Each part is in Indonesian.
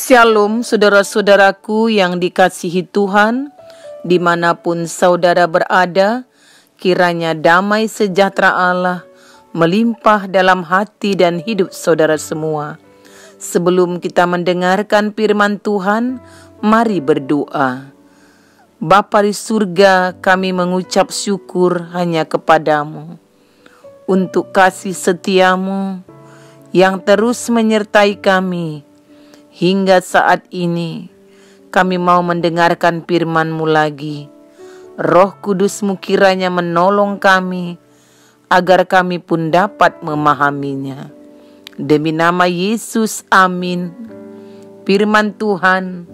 Shalom saudara-saudaraku yang dikasihi Tuhan, dimanapun saudara berada, kiranya damai sejahtera Allah melimpah dalam hati dan hidup saudara semua. Sebelum kita mendengarkan firman Tuhan, mari berdoa. Bapa di surga, kami mengucap syukur hanya kepadamu untuk kasih setiamu yang terus menyertai kami. Hingga saat ini, kami mau mendengarkan firman-Mu lagi. Roh Kudus-Mu kiranya menolong kami, agar kami pun dapat memahaminya. Demi nama Yesus, amin. Firman Tuhan,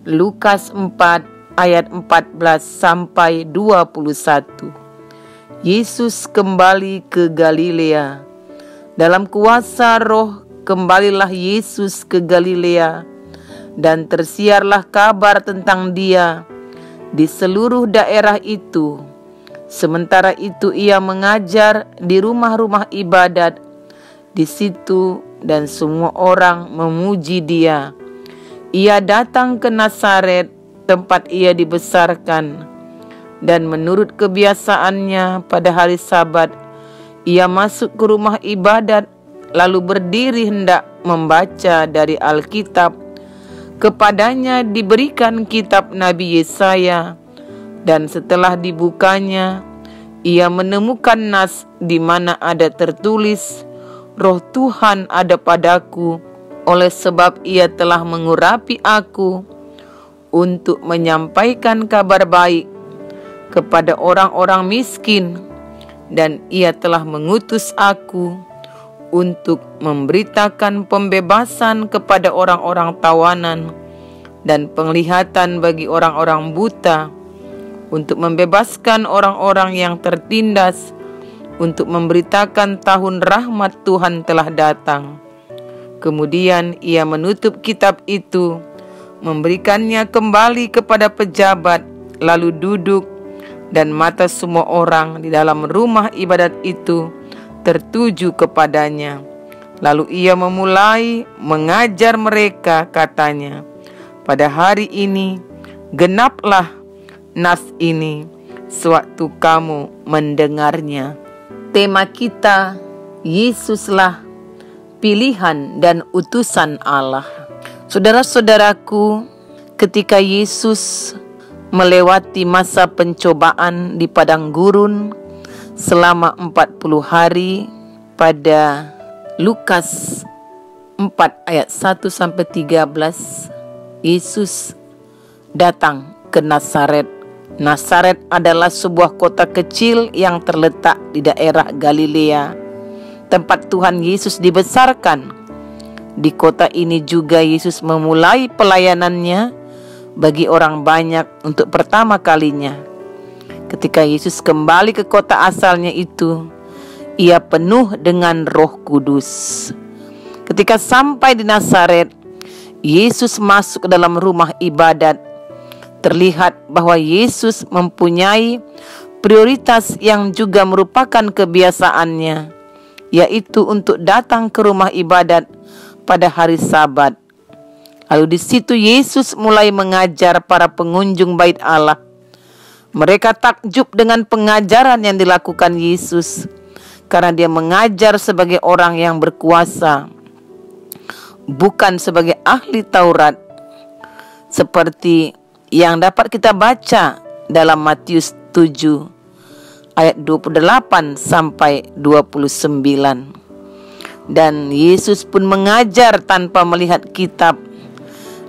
Lukas 4 ayat 14 sampai 21. Yesus kembali ke Galilea. Dalam kuasa Roh, kembalilah Yesus ke Galilea, dan tersiarlah kabar tentang Dia di seluruh daerah itu. Sementara itu ia mengajar di rumah-rumah ibadat di situ, dan semua orang memuji Dia. Ia datang ke Nazaret, tempat ia dibesarkan, dan menurut kebiasaannya pada hari Sabat, ia masuk ke rumah ibadat, lalu berdiri hendak membaca dari Alkitab. Kepadanya diberikan kitab Nabi Yesaya, dan setelah dibukanya, ia menemukan nas di mana ada tertulis, Roh Tuhan ada padaku, oleh sebab ia telah mengurapi aku untuk menyampaikan kabar baik kepada orang-orang miskin, dan ia telah mengutus aku untuk memberitakan pembebasan kepada orang-orang tawanan dan penglihatan bagi orang-orang buta, untuk membebaskan orang-orang yang tertindas, untuk memberitakan tahun rahmat Tuhan telah datang. Kemudian ia menutup kitab itu, memberikannya kembali kepada pejabat, lalu duduk, dan mata semua orang di dalam rumah ibadat itu tertuju kepadanya. Lalu ia memulai mengajar mereka, katanya, pada hari ini genaplah nas ini sewaktu kamu mendengarnya. Tema kita, Yesuslah pilihan dan utusan Allah. Saudara-saudaraku, ketika Yesus melewati masa pencobaan di padang gurun selama 40 hari, pada Lukas 4 ayat 1 sampai 13, Yesus datang ke Nazaret. Nazaret adalah sebuah kota kecil yang terletak di daerah Galilea, tempat Tuhan Yesus dibesarkan. Di kota ini juga Yesus memulai pelayanannya bagi orang banyak untuk pertama kalinya. Ketika Yesus kembali ke kota asalnya itu, ia penuh dengan Roh Kudus. Ketika sampai di Nazaret, Yesus masuk ke dalam rumah ibadat. Terlihat bahwa Yesus mempunyai prioritas yang juga merupakan kebiasaannya, yaitu untuk datang ke rumah ibadat pada hari Sabat. Lalu di situ Yesus mulai mengajar para pengunjung Bait Allah. Mereka takjub dengan pengajaran yang dilakukan Yesus, karena dia mengajar sebagai orang yang berkuasa, bukan sebagai ahli Taurat, seperti yang dapat kita baca dalam Matius 7 ayat 28 sampai 29. Dan Yesus pun mengajar tanpa melihat kitab.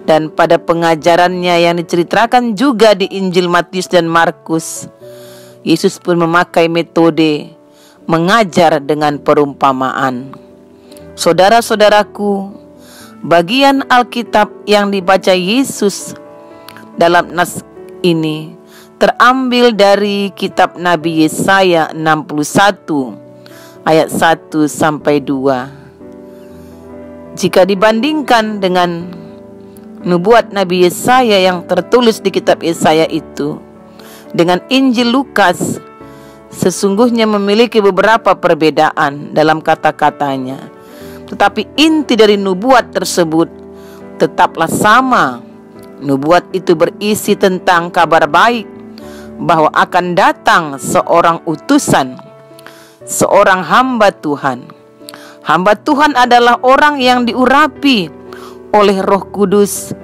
Dan pada pengajarannya yang diceritakan juga di Injil Matius dan Markus, Yesus pun memakai metode mengajar dengan perumpamaan. Saudara-saudaraku, bagian Alkitab yang dibaca Yesus dalam nas ini terambil dari kitab Nabi Yesaya 61 ayat 1 sampai 2. Jika dibandingkan dengan nubuat Nabi Yesaya yang tertulis di kitab Yesaya itu dengan Injil Lukas, sesungguhnya memiliki beberapa perbedaan dalam kata-katanya. Tetapi inti dari nubuat tersebut tetaplah sama. Nubuat itu berisi tentang kabar baik bahwa akan datang seorang utusan, seorang hamba Tuhan. Hamba Tuhan adalah orang yang diurapi oleh Roh Kudus,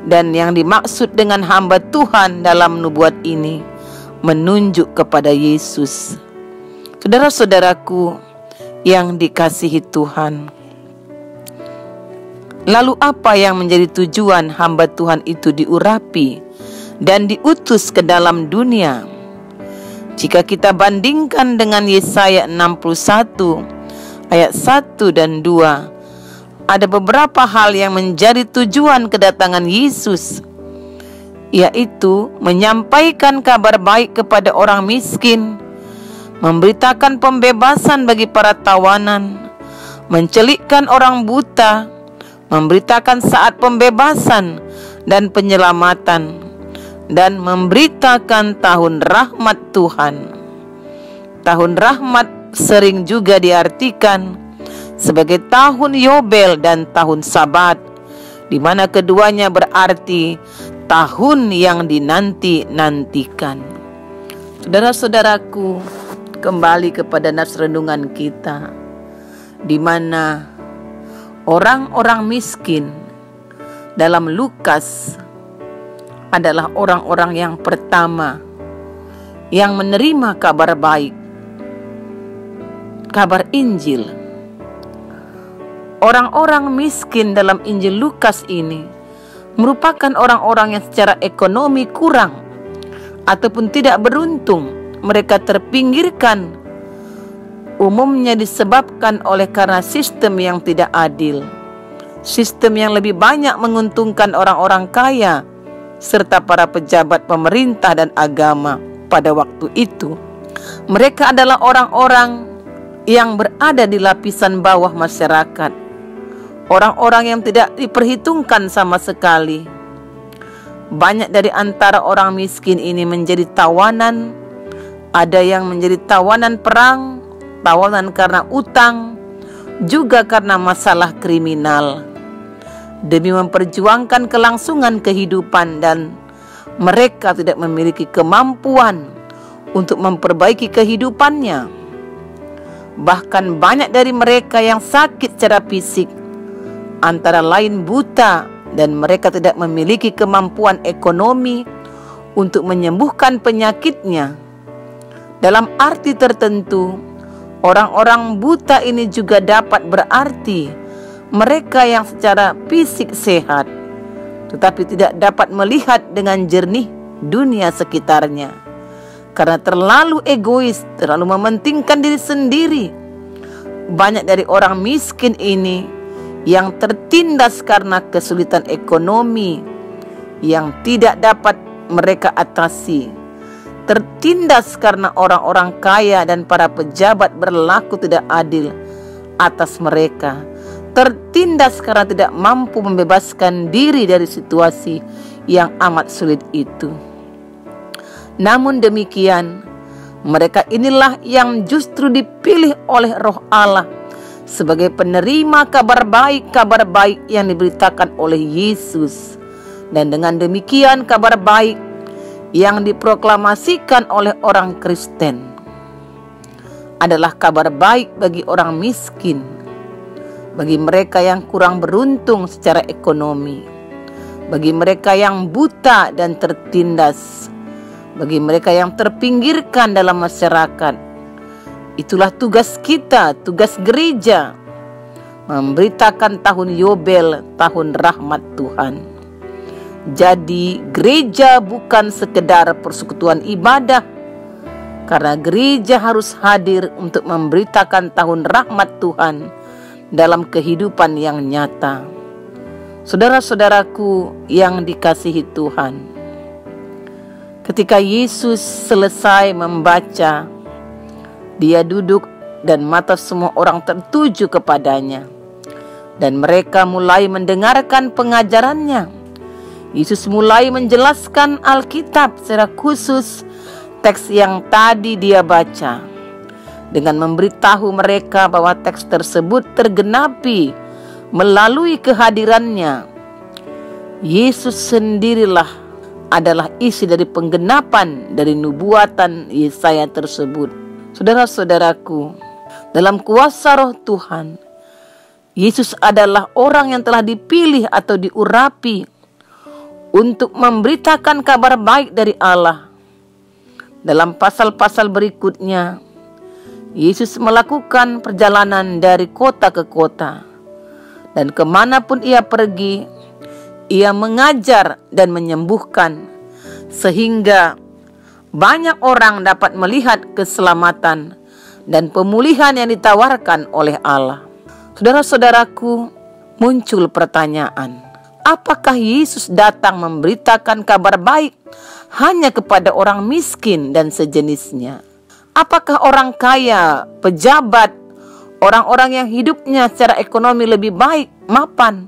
dan yang dimaksud dengan hamba Tuhan dalam nubuat ini menunjuk kepada Yesus. Saudara-saudaraku yang dikasihi Tuhan, lalu apa yang menjadi tujuan hamba Tuhan itu diurapi dan diutus ke dalam dunia? Jika kita bandingkan dengan Yesaya 61 ayat 1 dan 2, ada beberapa hal yang menjadi tujuan kedatangan Yesus, yaitu menyampaikan kabar baik kepada orang miskin, memberitakan pembebasan bagi para tawanan, mencelikkan orang buta, memberitakan saat pembebasan dan penyelamatan, dan memberitakan tahun rahmat Tuhan. Tahun rahmat sering juga diartikan sebagai tahun Yobel dan tahun Sabat, di mana keduanya berarti tahun yang dinanti-nantikan. Saudara-saudaraku, kembali kepada nas renungan kita, di mana orang-orang miskin dalam Lukas adalah orang-orang yang pertama yang menerima kabar baik, kabar Injil. Orang-orang miskin dalam Injil Lukas ini merupakan orang-orang yang secara ekonomi kurang ataupun tidak beruntung. Mereka terpinggirkan, umumnya disebabkan oleh karena sistem yang tidak adil, sistem yang lebih banyak menguntungkan orang-orang kaya serta para pejabat pemerintah dan agama pada waktu itu. Mereka adalah orang-orang yang berada di lapisan bawah masyarakat, orang-orang yang tidak diperhitungkan sama sekali. Banyak dari antara orang miskin ini menjadi tawanan. Ada yang menjadi tawanan perang, tawanan karena utang, juga karena masalah kriminal. Demi memperjuangkan kelangsungan kehidupan, dan mereka tidak memiliki kemampuan untuk memperbaiki kehidupannya. Bahkan banyak dari mereka yang sakit secara fisik, antara lain buta, dan mereka tidak memiliki kemampuan ekonomi untuk menyembuhkan penyakitnya. Dalam arti tertentu, orang-orang buta ini juga dapat berarti mereka yang secara fisik sehat, tetapi tidak dapat melihat dengan jernih dunia sekitarnya, karena terlalu egois, terlalu mementingkan diri sendiri. Banyak dari orang miskin ini yang tertindas karena kesulitan ekonomi yang tidak dapat mereka atasi, tertindas karena orang-orang kaya dan para pejabat berlaku tidak adil atas mereka, tertindas karena tidak mampu membebaskan diri dari situasi yang amat sulit itu. Namun demikian, mereka inilah yang justru dipilih oleh Roh Allah sebagai penerima kabar baik yang diberitakan oleh Yesus. Dan dengan demikian, kabar baik yang diproklamasikan oleh orang Kristen adalah kabar baik bagi orang miskin, bagi mereka yang kurang beruntung secara ekonomi, bagi mereka yang buta dan tertindas, bagi mereka yang terpinggirkan dalam masyarakat. Itulah tugas kita, tugas gereja, memberitakan tahun Yobel, tahun rahmat Tuhan. Jadi gereja bukan sekedar persekutuan ibadah, karena gereja harus hadir untuk memberitakan tahun rahmat Tuhan dalam kehidupan yang nyata. Saudara-saudaraku yang dikasihi Tuhan, ketika Yesus selesai membaca, dia duduk dan mata semua orang tertuju kepadanya, dan mereka mulai mendengarkan pengajarannya. Yesus mulai menjelaskan Alkitab, secara khusus teks yang tadi dia baca, dengan memberitahu mereka bahwa teks tersebut tergenapi melalui kehadirannya. Yesus sendirilah adalah isi dari penggenapan dari nubuatan Yesaya tersebut. Saudara-saudaraku, dalam kuasa Roh Tuhan, Yesus adalah orang yang telah dipilih atau diurapi untuk memberitakan kabar baik dari Allah. Dalam pasal-pasal berikutnya, Yesus melakukan perjalanan dari kota ke kota, dan kemanapun ia pergi, ia mengajar dan menyembuhkan, sehingga banyak orang dapat melihat keselamatan dan pemulihan yang ditawarkan oleh Allah. Saudara-saudaraku, muncul pertanyaan, apakah Yesus datang memberitakan kabar baik hanya kepada orang miskin dan sejenisnya? Apakah orang kaya, pejabat, orang-orang yang hidupnya secara ekonomi lebih baik, mapan,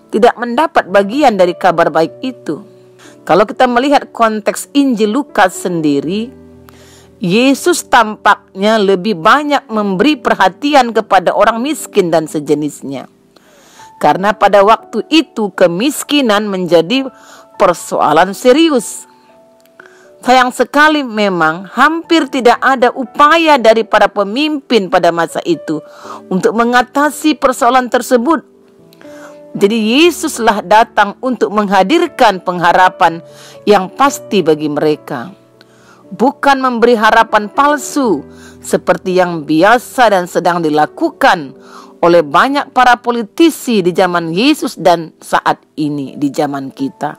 tidak mendapat bagian dari kabar baik itu? Kalau kita melihat konteks Injil Lukas sendiri, Yesus tampaknya lebih banyak memberi perhatian kepada orang miskin dan sejenisnya. Karena pada waktu itu kemiskinan menjadi persoalan serius. Sayang sekali memang hampir tidak ada upaya dari para pemimpin pada masa itu untuk mengatasi persoalan tersebut. Jadi Yesuslah datang untuk menghadirkan pengharapan yang pasti bagi mereka. Bukan memberi harapan palsu seperti yang biasa dan sedang dilakukan oleh banyak para politisi di zaman Yesus dan saat ini di zaman kita.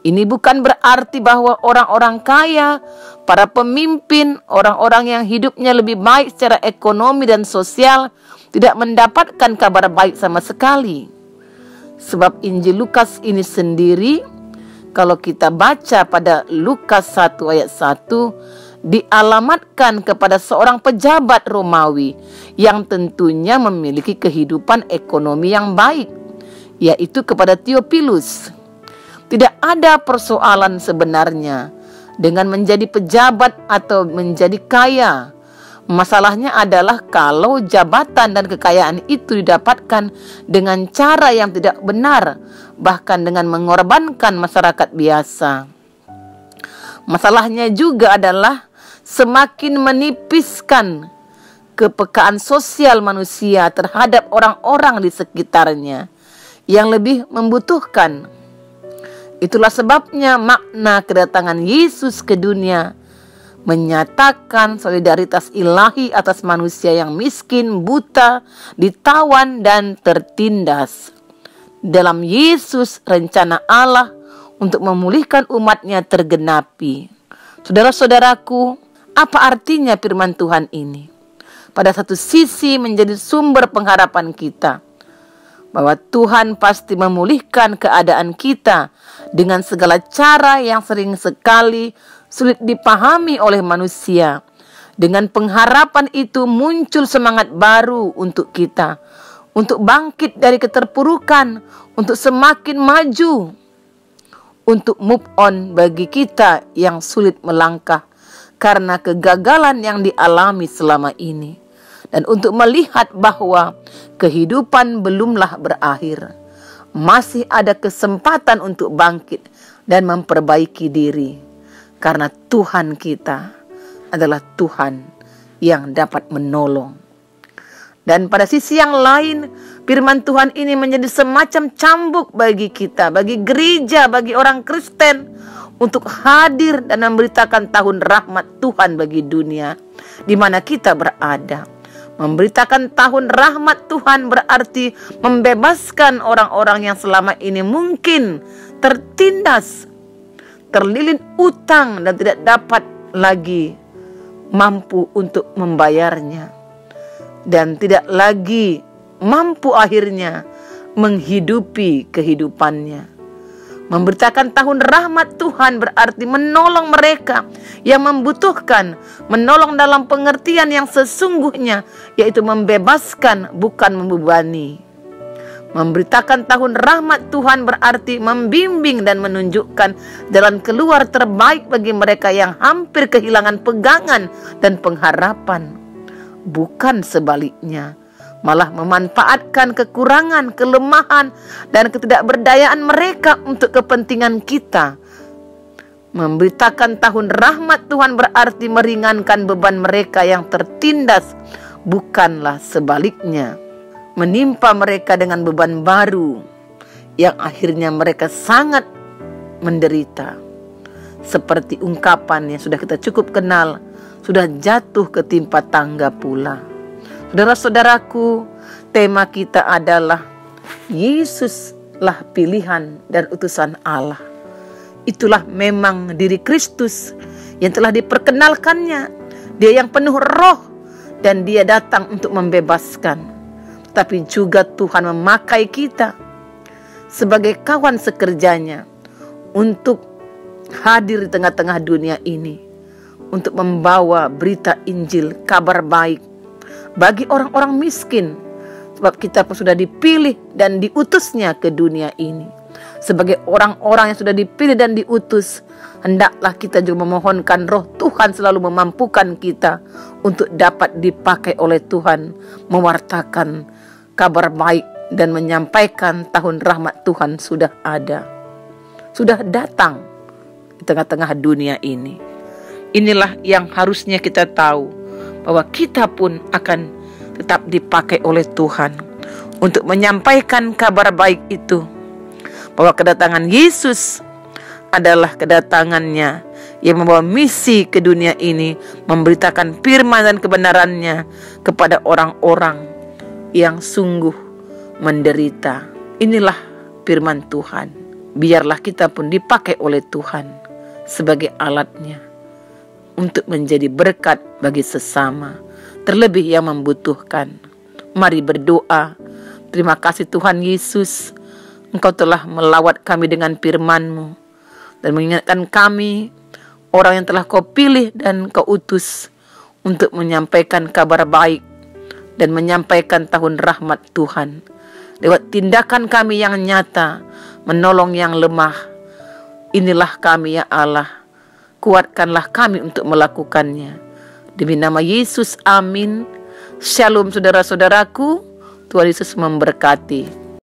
Ini bukan berarti bahwa orang-orang kaya, para pemimpin, orang-orang yang hidupnya lebih baik secara ekonomi dan sosial tidak mendapatkan kabar baik sama sekali. Sebab Injil Lukas ini sendiri, kalau kita baca pada Lukas 1 ayat 1, dialamatkan kepada seorang pejabat Romawi yang tentunya memiliki kehidupan ekonomi yang baik, yaitu kepada Theophilus. Tidak ada persoalan sebenarnya dengan menjadi pejabat atau menjadi kaya. Masalahnya adalah kalau jabatan dan kekayaan itu didapatkan dengan cara yang tidak benar, bahkan dengan mengorbankan masyarakat biasa. Masalahnya juga adalah semakin menipiskan kepekaan sosial manusia terhadap orang-orang di sekitarnya yang lebih membutuhkan. Itulah sebabnya makna kedatangan Yesus ke dunia menyatakan solidaritas ilahi atas manusia yang miskin, buta, ditawan, dan tertindas. Dalam Yesus, rencana Allah untuk memulihkan umatnya tergenapi. Saudara-saudaraku, apa artinya firman Tuhan ini? Pada satu sisi menjadi sumber pengharapan kita, bahwa Tuhan pasti memulihkan keadaan kita dengan segala cara yang sering sekali sulit dipahami oleh manusia. Dengan pengharapan itu muncul semangat baru untuk kita, untuk bangkit dari keterpurukan, untuk semakin maju, untuk move on bagi kita yang sulit melangkah karena kegagalan yang dialami selama ini. Dan untuk melihat bahwa kehidupan belumlah berakhir. Masih ada kesempatan untuk bangkit dan memperbaiki diri. Karena Tuhan kita adalah Tuhan yang dapat menolong. Dan pada sisi yang lain, firman Tuhan ini menjadi semacam cambuk bagi kita, bagi gereja, bagi orang Kristen, untuk hadir dan memberitakan tahun rahmat Tuhan bagi dunia di mana kita berada. Memberitakan tahun rahmat Tuhan berarti membebaskan orang-orang yang selama ini mungkin tertindas, terlilit utang dan tidak dapat lagi mampu untuk membayarnya, dan tidak lagi mampu akhirnya menghidupi kehidupannya. Memberitakan tahun rahmat Tuhan berarti menolong mereka yang membutuhkan, menolong dalam pengertian yang sesungguhnya, yaitu membebaskan bukan membebani. Memberitakan tahun rahmat Tuhan berarti membimbing dan menunjukkan jalan keluar terbaik bagi mereka yang hampir kehilangan pegangan dan pengharapan. Bukan sebaliknya, malah memanfaatkan kekurangan, kelemahan, dan ketidakberdayaan mereka untuk kepentingan kita. Memberitakan tahun rahmat Tuhan berarti meringankan beban mereka yang tertindas, bukanlah sebaliknya. Menimpa mereka dengan beban baru, yang akhirnya mereka sangat menderita. Seperti ungkapan yang sudah kita cukup kenal, sudah jatuh ketimpa tangga pula. Saudara-saudaraku, tema kita adalah Yesuslah pilihan dan utusan Allah. Itulah memang diri Kristus yang telah diperkenalkannya. Dia yang penuh roh dan dia datang untuk membebaskan. Tapi juga Tuhan memakai kita sebagai kawan sekerjanya untuk hadir di tengah-tengah dunia ini, untuk membawa berita Injil, kabar baik bagi orang-orang miskin. Sebab kita pun sudah dipilih dan diutusnya ke dunia ini. Sebagai orang-orang yang sudah dipilih dan diutus, hendaklah kita juga memohonkan roh Tuhan selalu memampukan kita untuk dapat dipakai oleh Tuhan, mewartakan kabar baik dan menyampaikan tahun rahmat Tuhan sudah ada, sudah datang di tengah-tengah dunia ini. Inilah yang harusnya kita tahu, bahwa kita pun akan tetap dipakai oleh Tuhan untuk menyampaikan kabar baik itu, bahwa kedatangan Yesus adalah kedatangannya yang membawa misi ke dunia ini, memberitakan firman dan kebenarannya kepada orang-orang yang sungguh menderita. Inilah firman Tuhan. Biarlah kita pun dipakai oleh Tuhan sebagai alatnya untuk menjadi berkat bagi sesama, terlebih yang membutuhkan. Mari berdoa. Terima kasih Tuhan Yesus, Engkau telah melawat kami dengan firman-Mu dan mengingatkan kami, orang yang telah Kau pilih dan Kau utus untuk menyampaikan kabar baik dan menyampaikan tahun rahmat Tuhan. Lewat tindakan kami yang nyata, menolong yang lemah. Inilah kami ya Allah. Kuatkanlah kami untuk melakukannya. Demi nama Yesus, amin. Shalom saudara-saudaraku. Tuhan Yesus memberkati.